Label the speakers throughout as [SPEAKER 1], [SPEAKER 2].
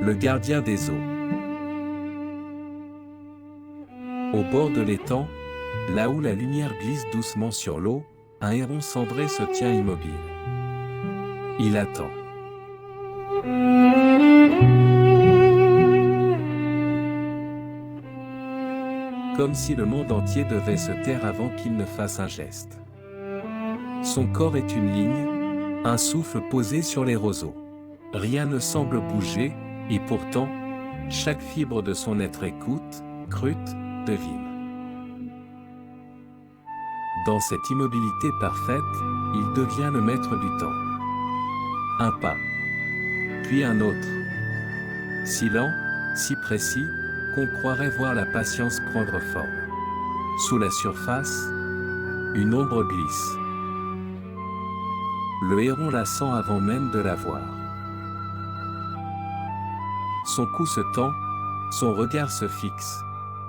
[SPEAKER 1] Le gardien des eaux. Au bord de l'étang, là où la lumière glisse doucement sur l'eau, un héron cendré se tient immobile. Il attend. Comme si le monde entier devait se taire avant qu'il ne fasse un geste. Son corps est une ligne, un souffle posé sur les roseaux. Rien ne semble bouger, et pourtant, chaque fibre de son être écoute, scrute, devine. Dans cette immobilité parfaite, il devient le maître du temps. Un pas, puis un autre. Si lent, si précis, qu'on croirait voir la patience prendre forme. Sous la surface, une ombre glisse. Le héron la sent avant même de la voir. Son cou se tend, son regard se fixe,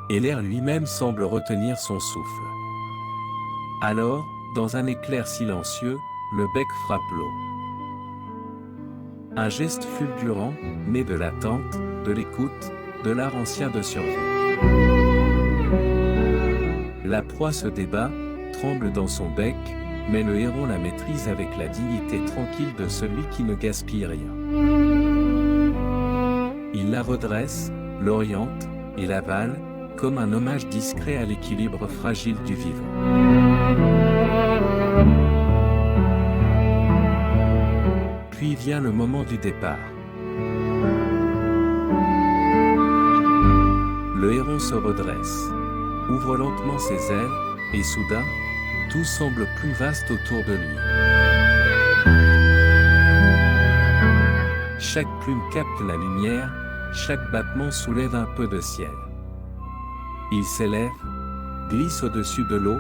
[SPEAKER 1] et l'air lui-même semble retenir son souffle. Alors, dans un éclair silencieux, le bec frappe l'eau. Un geste fulgurant, né de l'attente, de l'écoute, de l'art ancien de survie. La proie se débat, tremble dans son bec, mais le héron la maîtrise avec la dignité tranquille de celui qui ne gaspille rien. Il la redresse, l'oriente, et l'avale, comme un hommage discret à l'équilibre fragile du vivant. Puis vient le moment du départ. Le héron se redresse, ouvre lentement ses ailes, et soudain, tout semble plus vaste autour de lui. Chaque plume capte la lumière, chaque battement soulève un peu de ciel. Il s'élève, glisse au-dessus de l'eau,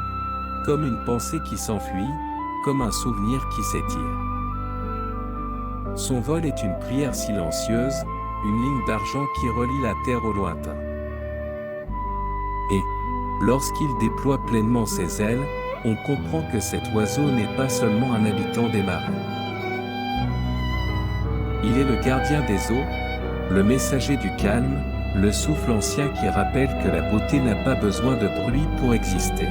[SPEAKER 1] comme une pensée qui s'enfuit, comme un souvenir qui s'étire. Son vol est une prière silencieuse, une ligne d'argent qui relie la terre au lointain. Et, lorsqu'il déploie pleinement ses ailes, on comprend que cet oiseau n'est pas seulement un habitant des marais. Il est le gardien des eaux, le messager du calme, le souffle ancien qui rappelle que la beauté n'a pas besoin de bruit pour exister.